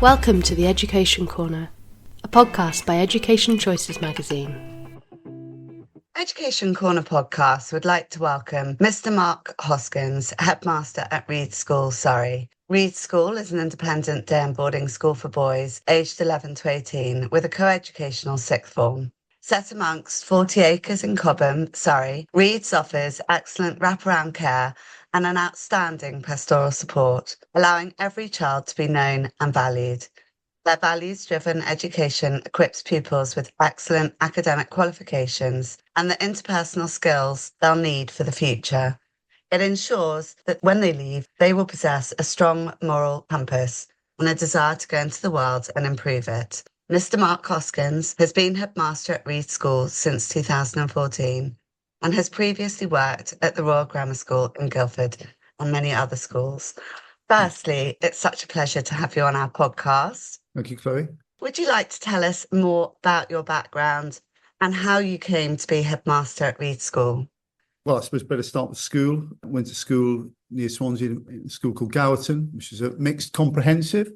Welcome to the Education Corner, a podcast by Education Choices magazine. Education Corner podcast would like to welcome Mr. Mark Hoskins, headmaster at Reed School, Surrey. Reed School is an independent day and boarding school for boys aged 11 to 18 with a co-educational sixth form. Set amongst 40 acres in Cobham, Surrey, Reed's offers excellent wraparound care and an outstanding pastoral support, allowing every child to be known and valued. Their values-driven education equips pupils with excellent academic qualifications and the interpersonal skills they'll need for the future. It ensures that when they leave, they will possess a strong moral compass and a desire to go into the world and improve it. Mr. Mark Hoskins has been headmaster at Reed School since 2014 and has previously worked at the Royal Grammar School in Guildford and many other schools. Firstly, it's such a pleasure to have you on our podcast. Thank you, Chloe. Would you like to tell us more about your background and how you came to be headmaster at Reed School? Well, I suppose better start with school. I went to school near Swansea, in a school called Gowerton, which is a mixed comprehensive,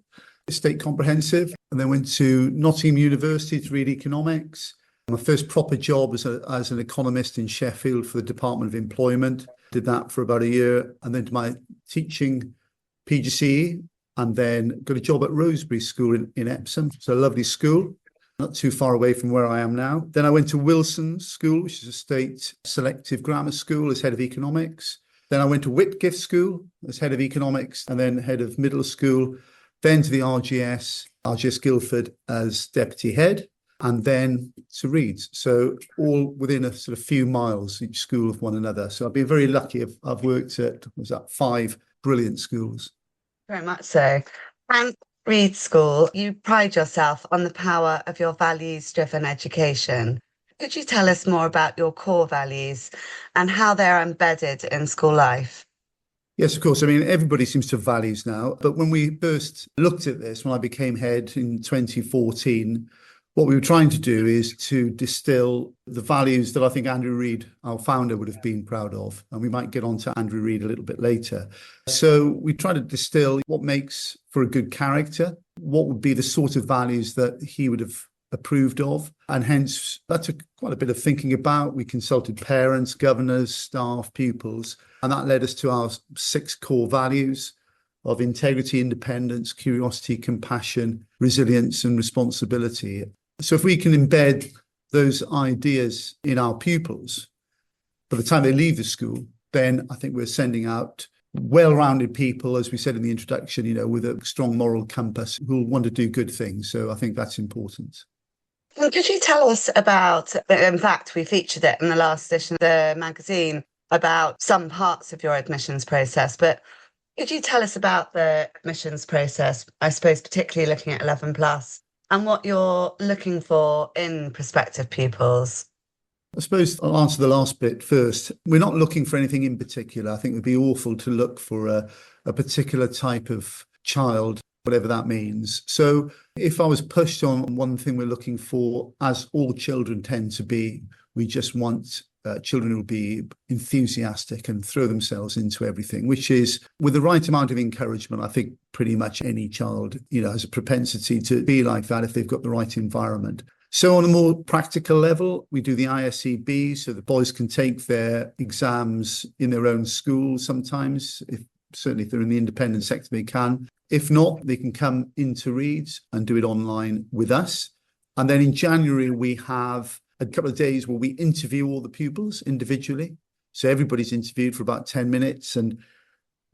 state comprehensive, and then went to Nottingham University to read economics. My first proper job was as an economist in Sheffield for the Department of Employment. Did that for about a year, and then did my teaching PGCE, and then got a job at Rosebery School in Epsom. It's a lovely school, not too far away from where I am now. Then I went to Wilson School, which is a state selective grammar school, as head of economics. Then I went to Whitgift School as head of economics, and then head of middle school. Then to the RGS Guildford as deputy head, and then to Reeds. So all within a sort of few miles, each school of one another. So I've been very lucky. I've worked at 5 brilliant schools. Very much so. And Reed School, you pride yourself on the power of your values-driven education. Could you tell us more about your core values and how they're embedded in school life? Yes, of course. I mean, everybody seems to have values now. But when we first looked at this, when I became head in 2014, what we were trying to do is to distill the values that I think Andrew Reed, our founder, would have been proud of. And we might get on to Andrew Reed a little bit later. So we try to distill what makes for a good character, what would be the sort of values that he would have approved of. And hence, that took quite a bit of thinking about. We consulted parents, governors, staff, pupils, and that led us to our 6 core values of integrity, independence, curiosity, compassion, resilience, and responsibility. So if we can embed those ideas in our pupils, by the time they leave the school, then I think we're sending out well-rounded people, as we said in the introduction, with a strong moral compass who will want to do good things. So I think that's important. And could you tell us about, in fact, we featured it in the last edition of the magazine, about some parts of your admissions process, but could you tell us about the admissions process, I suppose particularly looking at 11 plus, and what you're looking for in prospective pupils? I suppose I'll answer the last bit first. We're not looking for anything in particular. I think it would be awful to look for a particular type of child, whatever that means. So if I was pushed on one thing we're looking for, as all children tend to be, we just want children who will be enthusiastic and throw themselves into everything, which is, with the right amount of encouragement, I think pretty much any child, has a propensity to be like that if they've got the right environment. So on a more practical level, we do the ISEB, so the boys can take their exams in their own school sometimes. Certainly if they're in the independent sector, they can. If not, they can come into Reeds and do it online with us. And then in January, we have a couple of days where we interview all the pupils individually. So everybody's interviewed for about 10 minutes, and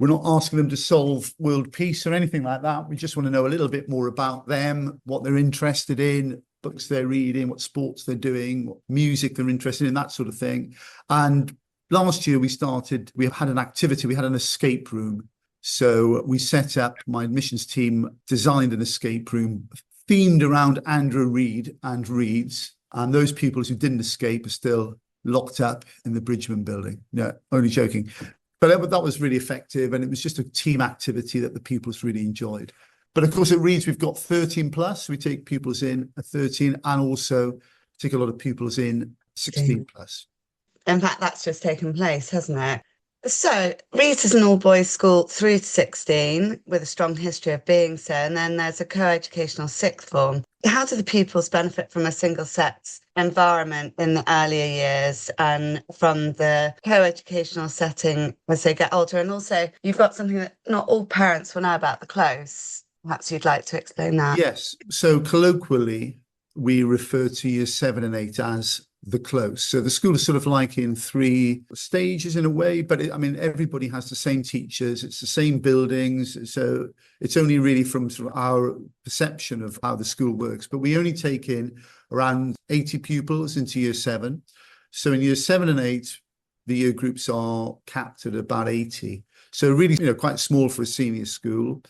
we're not asking them to solve world peace or anything like that. We just want to know a little bit more about them, what they're interested in, books they're reading, what sports they're doing, what music they're interested in, that sort of thing. And last year we had an activity, we had an escape room. So we set up, my admissions team designed an escape room themed around Andrew Reed and Reeds. And those pupils who didn't escape are still locked up in the Bridgman building. No, only joking. But that was really effective. And it was just a team activity that the pupils really enjoyed. But of course, at Reeds, we've got 13 plus. We take pupils in at 13 and also take a lot of pupils in 16 plus. In fact, that's just taken place, hasn't it? So, Reed is an all-boys school through to 16 with a strong history of being so, and then there's a co-educational sixth form. How do the pupils benefit from a single-sex environment in the earlier years and from the co-educational setting as they get older? And also, you've got something that not all parents will know about, the close. Perhaps you'd like to explain that. Yes. So colloquially, we refer to years 7 and 8 as the close. So the school is sort of like in 3 stages in a way, but everybody has the same teachers, it's the same buildings. So it's only really from sort of our perception of how the school works. But we only take in around 80 pupils into year 7. So in years 7 and 8, the year groups are capped at about 80. So really, quite small for a senior school.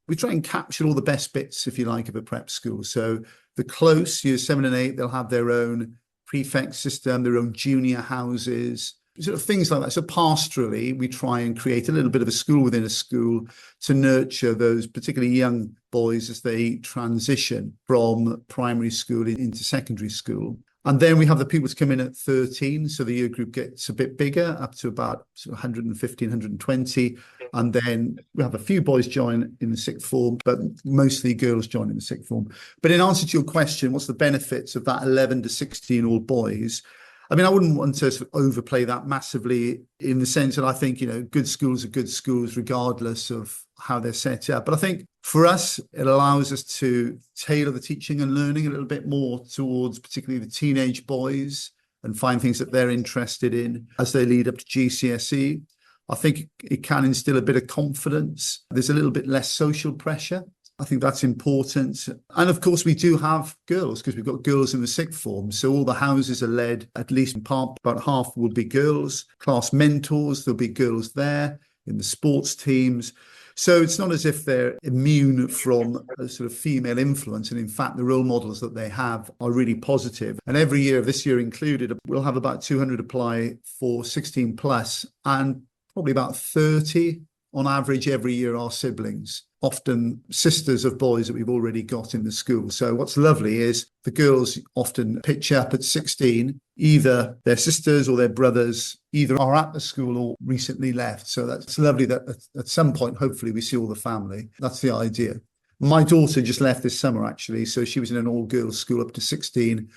We try and capture all the best bits, if you like, of a prep school. So the close, years 7 and 8, they'll have their own prefect system, their own junior houses, sort of things like that. So pastorally, we try and create a little bit of a school within a school to nurture those particularly young boys as they transition from primary school into secondary school. And then we have the pupils come in at 13. So the year group gets a bit bigger, up to about 115, 120. And then we have a few boys join in the sixth form, but mostly girls join in the sixth form. But in answer to your question, what's the benefits of that 11 to 16 all boys? I wouldn't want to sort of overplay that massively in the sense that I think, good schools are good schools regardless of how they're set up. But I think for us, it allows us to tailor the teaching and learning a little bit more towards particularly the teenage boys and find things that they're interested in as they lead up to GCSE. I think it can instill a bit of confidence. There's a little bit less social pressure. I think that's important. And of course, we do have girls because we've got girls in the sixth form. So all the houses are led, at least in part, about half will be girls. Class mentors, there'll be girls there in the sports teams. So it's not as if they're immune from a sort of female influence. And in fact, the role models that they have are really positive. And every year, this year included, we'll have about 200 apply for 16 plus, and probably about 30 on average every year are siblings, often sisters of boys that we've already got in the school. So what's lovely is the girls often pitch up at 16, either their sisters or their brothers either are at the school or recently left. So that's lovely that at some point, hopefully we see all the family. That's the idea. My daughter just left this summer, actually. So she was in an all-girls school up to 16,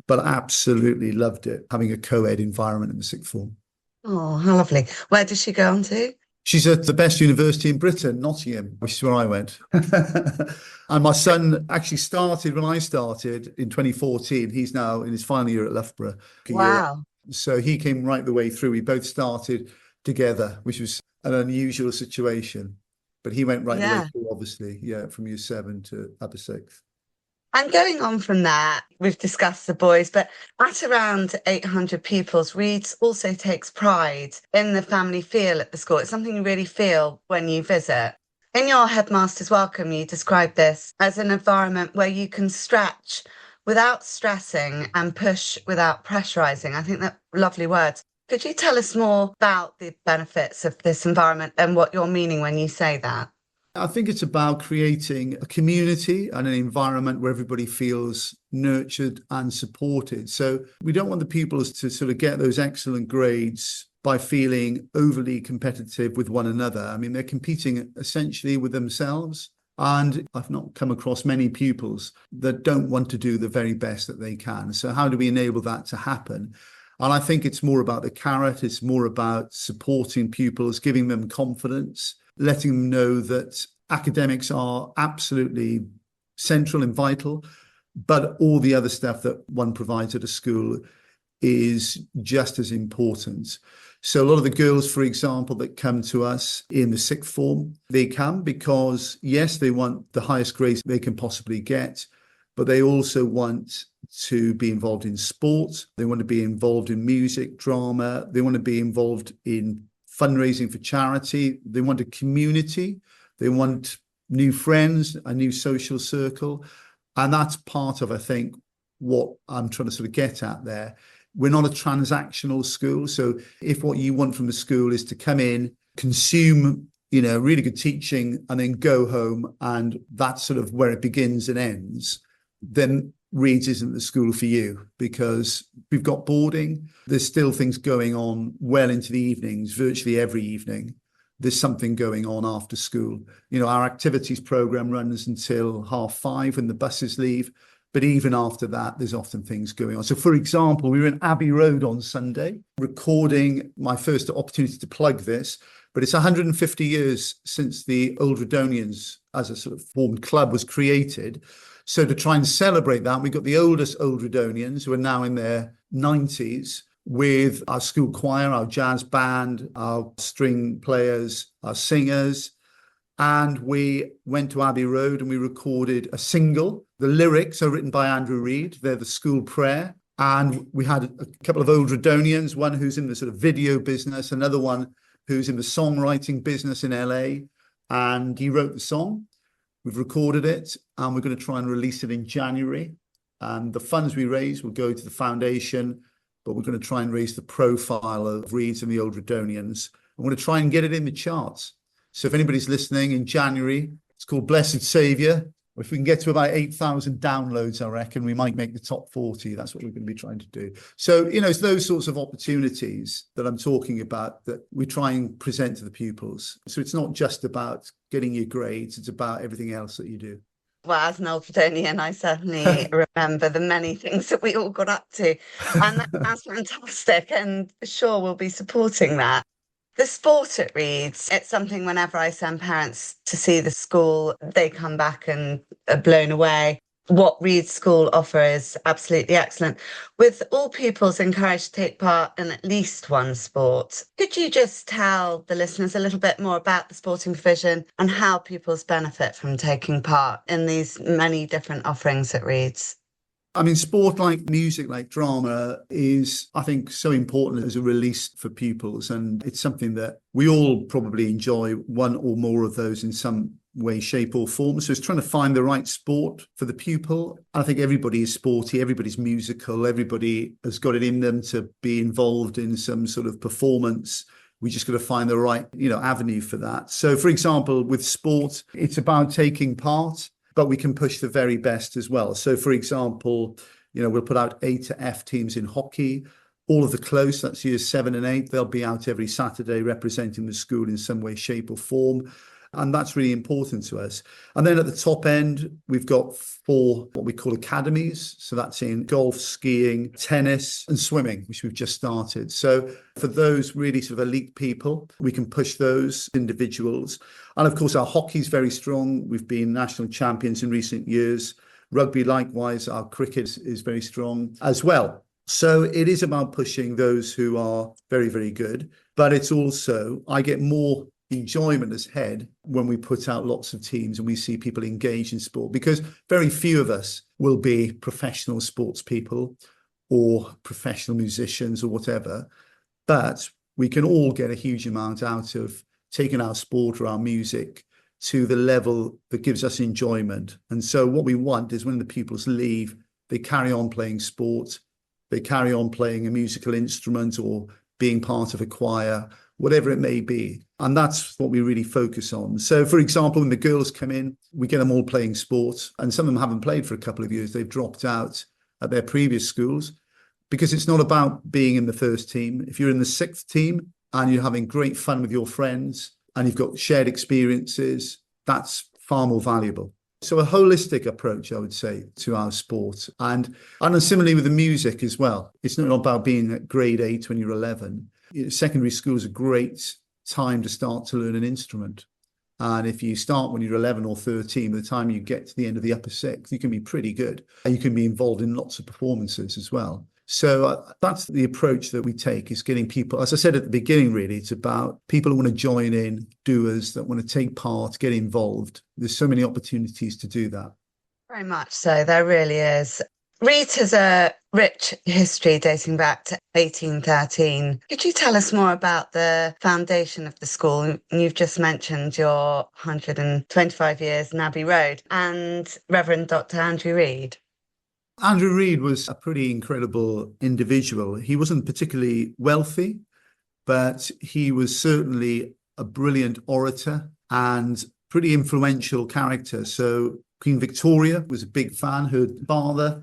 but absolutely loved it, having a co-ed environment in the sixth form. Oh, how lovely. Where did she go on to? She's at the best university in Britain, Nottingham, which is where I went. And my son actually started when I started in 2014. He's now in his final year at Loughborough. Wow. So he came right the way through. We both started together, which was an unusual situation. But he went right the way through, obviously, from year 7 to upper 6th. And going on from that, we've discussed the boys, but at around 800 pupils, Reed also takes pride in the family feel at the school. It's something you really feel when you visit. In your headmaster's welcome, you describe this as an environment where you can stretch without stressing and push without pressurizing. I think that lovely words. Could you tell us more about the benefits of this environment and what you're meaning when you say that? I think it's about creating a community and an environment where everybody feels nurtured and supported. So we don't want the pupils to sort of get those excellent grades by feeling overly competitive with one another. They're competing essentially with themselves. And I've not come across many pupils that don't want to do the very best that they can. So how do we enable that to happen? And I think it's more about the carrot. It's more about supporting pupils, giving them confidence, letting them know that academics are absolutely central and vital, but all the other stuff that one provides at a school is just as important. So a lot of the girls, for example, that come to us in the sixth form, they come because, yes, they want the highest grades they can possibly get, but they also want to be involved in sport. They want to be involved in music, drama. They want to be involved in fundraising for charity. They want a community. They want new friends, a new social circle. And that's part of, I think, what I'm trying to sort of get at there. We're not a transactional school. So if what you want from the school is to come in, consume, really good teaching and then go home, and that's sort of where it begins and ends, then Reeds isn't the school for you, because we've got boarding. There's still things going on well into the evenings, virtually every evening. There's something going on after school. Our activities program runs until 5:30 when the buses leave. But even after that, there's often things going on. So, for example, we were in Abbey Road on Sunday, recording my first opportunity to plug this. But it's 150 years since the Old Redonians, as a sort of formed club, was created. So to try and celebrate that, we've got the oldest Old Redonians, who are now in their 90s, with our school choir, our jazz band, our string players, our singers. And we went to Abbey Road and we recorded a single. The lyrics are written by Andrew Reid. They're the school prayer. And we had a couple of Old Redonians, one who's in the sort of video business, another one who's in the songwriting business in LA. And he wrote the song. We've recorded it and we're going to try and release it in January. And the funds we raise will go to the foundation, but we're going to try and raise the profile of Reeds and the Old Redonians. I'm going to try and get it in the charts. So if anybody's listening in January, it's called Blessed Saviour. If we can get to about 8,000 downloads, I reckon we might make the top 40. That's what we're going to be trying to do. So, it's those sorts of opportunities that I'm talking about that we try and present to the pupils. So it's not just about getting your grades, it's about everything else that you do. Well, as an Old Redonian, I certainly remember the many things that we all got up to. And that sounds fantastic. And sure, we'll be supporting that. The sport at Reeds, it's something whenever I send parents to see the school, they come back and are blown away. What Reeds School offer is absolutely excellent. With all pupils encouraged to take part in at least one sport, could you just tell the listeners a little bit more about the sporting provision and how pupils benefit from taking part in these many different offerings at Reeds? Sport like music, like drama is, I think, so important as a release for pupils. And it's something that we all probably enjoy one or more of those in some way, shape or form. So it's trying to find the right sport for the pupil. I think everybody is sporty, everybody's musical, everybody has got it in them to be involved in some sort of performance. We just got to find the right, avenue for that. So, for example, with sport, it's about taking part, but we can push the very best as well. So, for example, we'll put out A to F teams in hockey. All of the close, that's years 7 and 8, they'll be out every Saturday representing the school in some way, shape or form. And that's really important to us. And then at the top end, we've got 4 what we call academies. So that's in golf, skiing, tennis and swimming, which we've just started. So for those really sort of elite people, we can push those individuals. And of course, our hockey is very strong. We've been national champions in recent years. Rugby, likewise, our cricket is very strong as well. So it is about pushing those who are very, very good. But it's also, I get more enjoyment as head when we put out lots of teams and we see people engage in sport, because very few of us will be professional sports people or professional musicians or whatever, but we can all get a huge amount out of taking our sport or our music to the level that gives us enjoyment. And so what we want is when the pupils leave, they carry on playing sport, they carry on playing a musical instrument or being part of a choir, whatever it may be. And that's what we really focus on. So, for example, when the girls come in, we get them all playing sport. And some of them haven't played for a couple of years. They've dropped out at their previous schools because it's not about being in the first team. If you're in the 6th team and you're having great fun with your friends and you've got shared experiences, that's far more valuable. So a holistic approach, I would say, to our sport. And similarly with the music as well. It's not about being at grade 8 when you're 11. Secondary school is a great time to start to learn an instrument. And if you start when you're 11 or 13, by the time you get to the end of the upper 6th, you can be pretty good. And you can be involved in lots of performances as well. So that's the approach that we take, is getting people, as I said at the beginning, really, it's about people who want to join in, doers that want to take part, get involved. There's so many opportunities to do that. Very much so. There really is. Reeds has a rich history dating back to 1813. Could you tell us more about the foundation of the school? You've just mentioned your 125 years in Abbey Road and Reverend Dr. Andrew Reid. Andrew Reid was a pretty incredible individual. He wasn't particularly wealthy, but he was certainly a brilliant orator and pretty influential character. So Queen Victoria was a big fan. Her father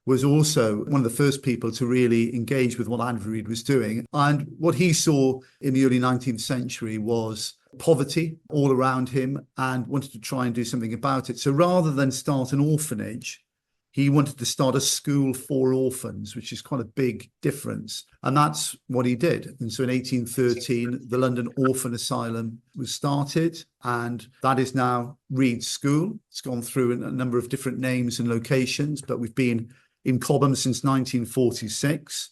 was also one of the first people to really engage with what Andrew Reid was doing. And what he saw in the early 19th century was poverty all around him and wanted to try and do something about it. So rather than start an orphanage, he wanted to start a school for orphans, which is quite a big difference. And that's what he did. And so in 1813, the London Orphan Asylum was started, and that is now Reid School. It's gone through a number of different names and locations, but we've been in Cobham since 1946.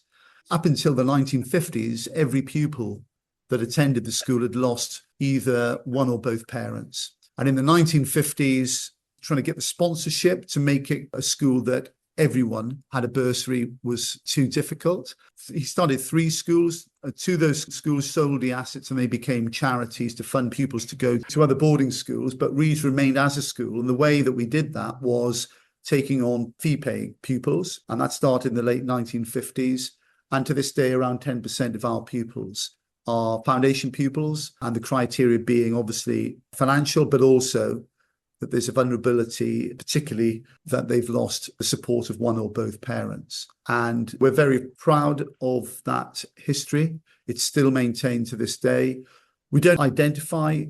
Up until the 1950s, every pupil that attended the school had lost either one or both parents. And in the 1950s, trying to get the sponsorship to make it a school that everyone had a bursary was too difficult. He started 3 schools. 2 of those schools sold the assets and they became charities to fund pupils to go to other boarding schools. But Reid's remained as a school. And the way that we did that was taking on fee-paying pupils. And that started in the late 1950s. And to this day, around 10% of our pupils are foundation pupils. And the criteria being obviously financial, but also that there's a vulnerability, particularly that they've lost the support of one or both parents. And we're very proud of that history. It's still maintained to this day. We don't identify,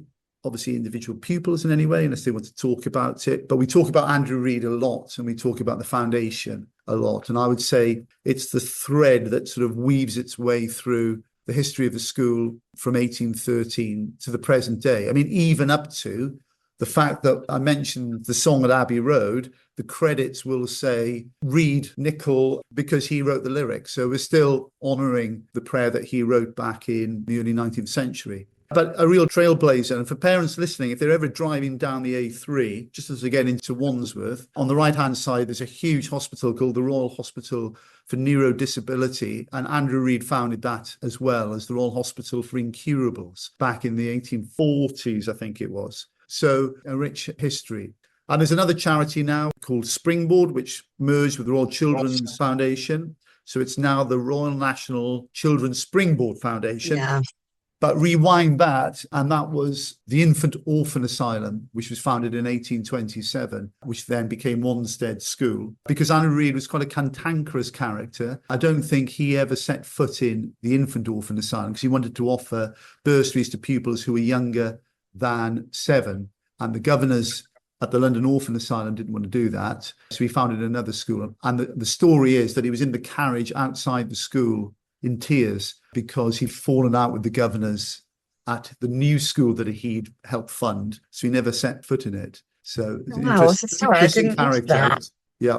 obviously, individual pupils in any way unless they want to talk about it. But we talk about Andrew Reid a lot, and we talk about the foundation a lot. And I would say it's the thread that sort of weaves its way through the history of the school from 1813 to the present day. I mean, even up to the fact that I mentioned the song at Abbey Road, the credits will say Reid Nichol because he wrote the lyrics. So we're still honouring the prayer that he wrote back in the early 19th century. But a real trailblazer. And for parents listening, if they're ever driving down the A3, just as they get into Wandsworth, on the right-hand side, there's a huge hospital called the Royal Hospital for Neurodisability. And Andrew Reid founded that as well as the Royal Hospital for Incurables back in the 1840s, I think it was. So a rich history. And there's another charity now called Springboard, which merged with the Royal Children's Foundation. So it's now the Royal National Children's Springboard Foundation. Yeah. But rewind that, and that was the Infant Orphan Asylum, which was founded in 1827, which then became Wanstead School. Because Andrew Reid was quite a cantankerous character, I don't think he ever set foot in the Infant Orphan Asylum because he wanted to offer bursaries to pupils who were younger than 7. And the governors at the London Orphan Asylum didn't want to do that. So he founded another school. And the story is that he was in the carriage outside the school in tears because he'd fallen out with the governors at the new school that he'd helped fund. So he never set foot in it. So it's an interesting character. Yeah.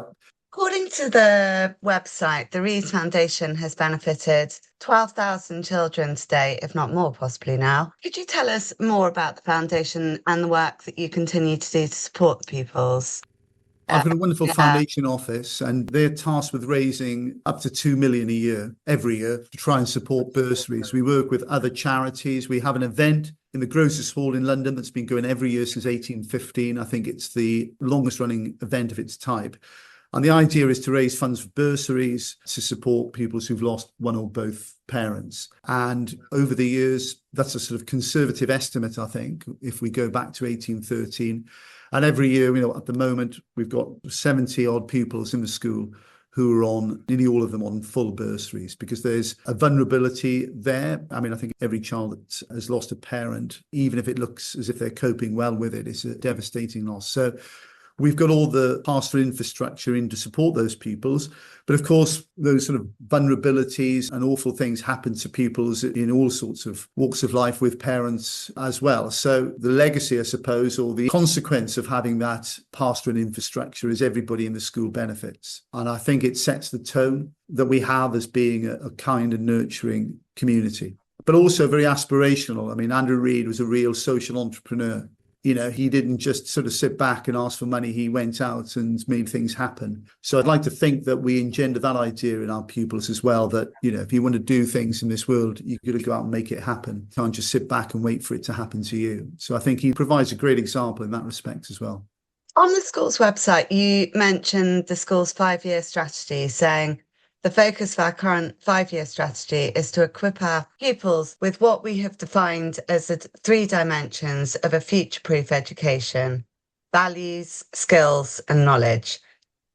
According to the website, the Reid Foundation has benefited 12,000 children today, if not more possibly now. Could you tell us more about the foundation and the work that you continue to do to support the pupils? I've got a wonderful foundation office, and they're tasked with raising up to 2 million a year, every year, to try and support bursaries. We work with other charities. We have an event in the Grocers Hall in London that's been going every year since 1815. I think it's the longest running event of its type. And the idea is to raise funds for bursaries to support pupils who've lost one or both parents. And over the years, that's a sort of conservative estimate, I think, if we go back to 1813. And every year, at the moment, we've got 70 odd pupils in the school who are on, nearly all of them on full bursaries, because there's a vulnerability there. I mean, I think every child that has lost a parent, even if it looks as if they're coping well with it, it's a devastating loss. So we've got all the pastoral infrastructure in to support those pupils. But of course, those sort of vulnerabilities and awful things happen to pupils in all sorts of walks of life with parents as well. So the legacy, I suppose, or the consequence of having that pastoral infrastructure is everybody in the school benefits. And I think it sets the tone that we have as being a kind and nurturing community, but also very aspirational. I mean, Andrew Reid was a real social entrepreneur. He didn't just sort of sit back and ask for money. He went out and made things happen. So I'd like to think that we engender that idea in our pupils as well, that, if you want to do things in this world, you've got to go out and make it happen. You can't just sit back and wait for it to happen to you. So I think he provides a great example in that respect as well. On the school's website, you mentioned the school's 5-year strategy, saying, the focus of our current 5-year strategy is to equip our pupils with what we have defined as the 3 dimensions of a future-proof education: values, skills, and knowledge.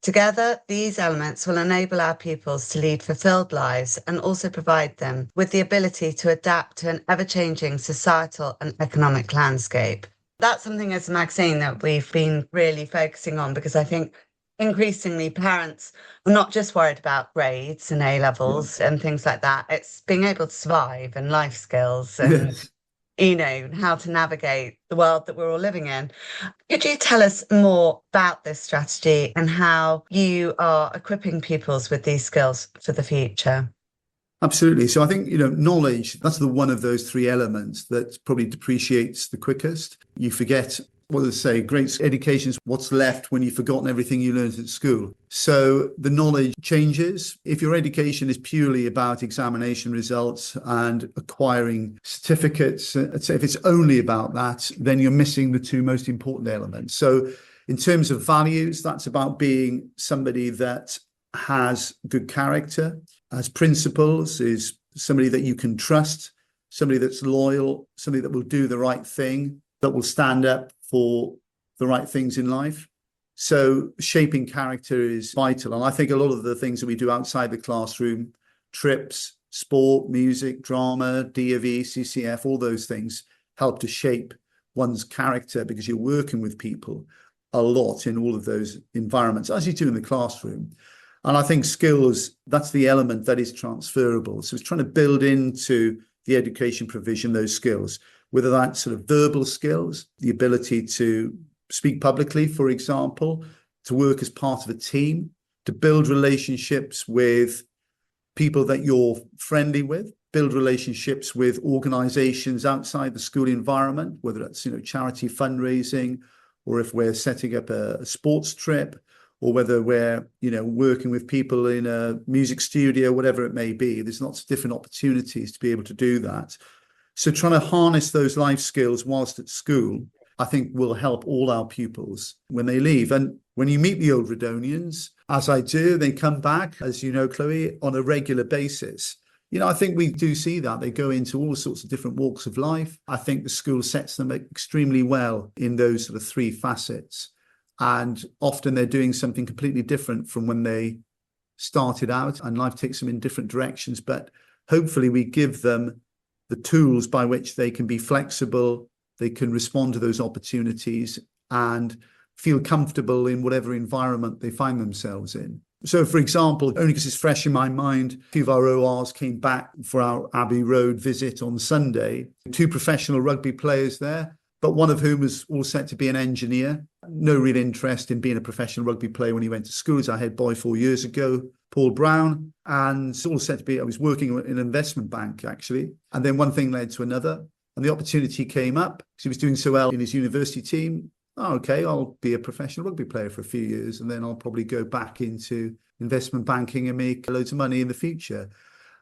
Together, these elements will enable our pupils to lead fulfilled lives and also provide them with the ability to adapt to an ever-changing societal and economic landscape. That's something as a magazine that we've been really focusing on, because I think increasingly parents are not just worried about grades and A-levels and things like that. It's being able to survive and life skills and Yes. how to navigate the world that we're all living in. Could you tell us more about this strategy and how you are equipping pupils with these skills for the future? Absolutely. So I think, knowledge, that's one of those three elements that probably depreciates the quickest. You forget, what they say, great education is what's left when you've forgotten everything you learned at school. So the knowledge changes. If your education is purely about examination results and acquiring certificates, if it's only about that, then you're missing the two most important elements. So in terms of values, that's about being somebody that has good character, has principles, is somebody that you can trust, somebody that's loyal, somebody that will do the right thing, that will stand up for the right things in life. So shaping character is vital. And I think a lot of the things that we do outside the classroom, trips, sport, music, drama, DofE, CCF, all those things help to shape one's character, because you're working with people a lot in all of those environments, as you do in the classroom. And I think skills, that's the element that is transferable. So it's trying to build into the education provision those skills, whether that's sort of verbal skills, the ability to speak publicly, for example, to work as part of a team, to build relationships with people that you're friendly with, build relationships with organizations outside the school environment, whether that's, charity fundraising, or if we're setting up a sports trip, or whether we're, working with people in a music studio, whatever it may be. There's lots of different opportunities to be able to do that. So trying to harness those life skills whilst at school, I think will help all our pupils when they leave. And when you meet the old Redonians, as I do, they come back, as you know, Chloe, on a regular basis. I think we do see that. They go into all sorts of different walks of life. I think the school sets them extremely well in those sort of three facets. And often they're doing something completely different from when they started out, and life takes them in different directions. But hopefully we give them the tools by which they can be flexible, they can respond to those opportunities and feel comfortable in whatever environment they find themselves in. So, for example, only because it's fresh in my mind, a few of our ORs came back for our Abbey Road visit on Sunday. 2 professional rugby players there, but one of whom was all set to be an engineer. No real interest in being a professional rugby player when he went to school. He's our head boy 4 years ago, Paul Brown, and all set to be, I was working in an investment bank, actually. And then one thing led to another, and the opportunity came up because he was doing so well in his university team. Oh, okay, I'll be a professional rugby player for a few years, and then I'll probably go back into investment banking and make loads of money in the future.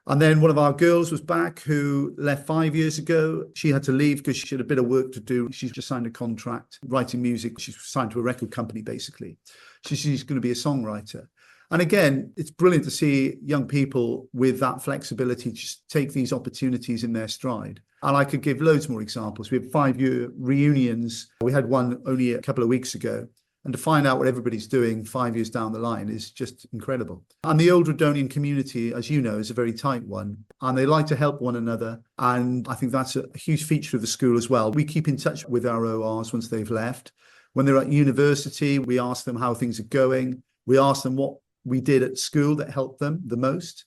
And then one of our girls was back who left 5 years ago. She had to leave because she had a bit of work to do. She's just signed a contract writing music. She's signed to a record company, basically. She's going to be a songwriter. And again, it's brilliant to see young people with that flexibility to just take these opportunities in their stride. And I could give loads more examples. We have 5-year reunions. We had one only a couple of weeks ago. And to find out what everybody's doing 5 years down the line is just incredible. And the old Redonian community, as you know, is a very tight one. And they like to help one another. And I think that's a huge feature of the school as well. We keep in touch with our ORs once they've left. When they're at university, we ask them how things are going. We ask them what we did at school that helped them the most.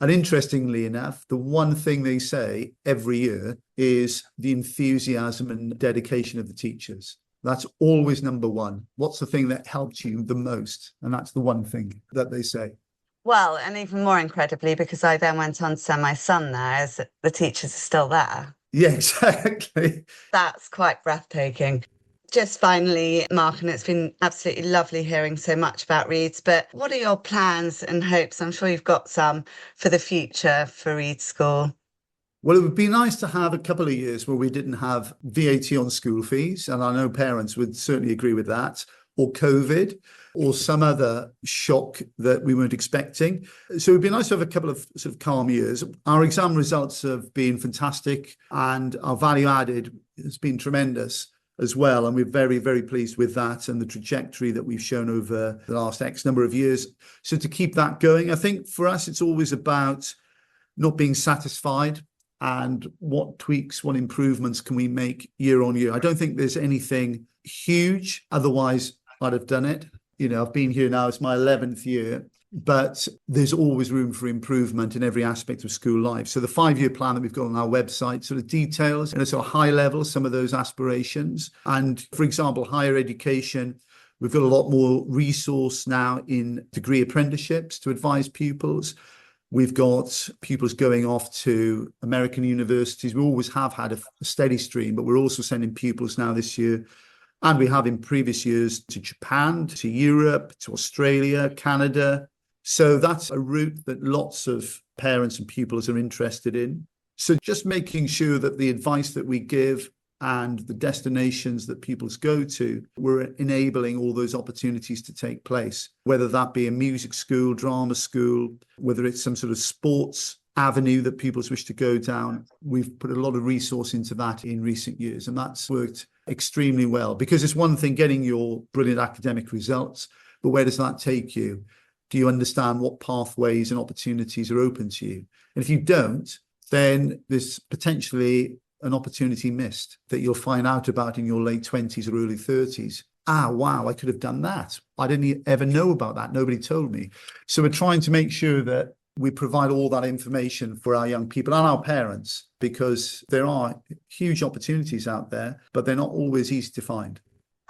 And interestingly enough, the one thing they say every year is the enthusiasm and dedication of the teachers. That's always number one. What's the thing that helped you the most? And that's the one thing that they say. Well, and even more incredibly, because I then went on to send my son there, is that the teachers are still there. Yeah, exactly. That's quite breathtaking. Just finally, Mark, and it's been absolutely lovely hearing so much about Reeds, but what are your plans and hopes? I'm sure you've got some for the future for Reeds School. Well, it would be nice to have a couple of years where we didn't have VAT on school fees, and I know parents would certainly agree with that, or COVID, or some other shock that we weren't expecting. So it would be nice to have a couple of sort of calm years. Our exam results have been fantastic, and our value added has been tremendous. as well. And we're very, very pleased with that and the trajectory that we've shown over the last X number of years. So to keep that going, I think for us, it's always about not being satisfied and what tweaks, what improvements can we make year on year. I don't think there's anything huge. Otherwise, I'd have done it. You know, I've been here now, it's my 11th year, but there's always room for improvement in every aspect of school life. So the 5-year plan that we've got on our website sort of details at a sort of high level some of those aspirations. And for example, higher education, we've got a lot more resource now in degree apprenticeships to advise pupils. We've got pupils going off to American universities. We always have had a steady stream, but we're also sending pupils now this year, and we have in previous years, to Japan, to Europe, to Australia, Canada. So that's a route that lots of parents and pupils are interested in. So just making sure that the advice that we give and the destinations that pupils go to, we're enabling all those opportunities to take place, whether that be a music school, drama school, whether it's some sort of sports avenue that pupils wish to go down. We've put a lot of resource into that in recent years, and that's worked extremely well, because it's one thing getting your brilliant academic results, but where does that take you? Do you understand what pathways and opportunities are open to you? And if you don't, then there's potentially an opportunity missed that you'll find out about in your late 20s or early 30s. Wow, I could have done that. I didn't ever know about that. Nobody told me. So we're trying to make sure that we provide all that information for our young people and our parents, because there are huge opportunities out there, but they're not always easy to find.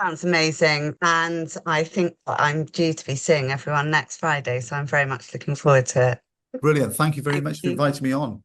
Sounds amazing. And I think I'm due to be seeing everyone next Friday, so I'm very much looking forward to it. Brilliant. Thank you very much for inviting me on.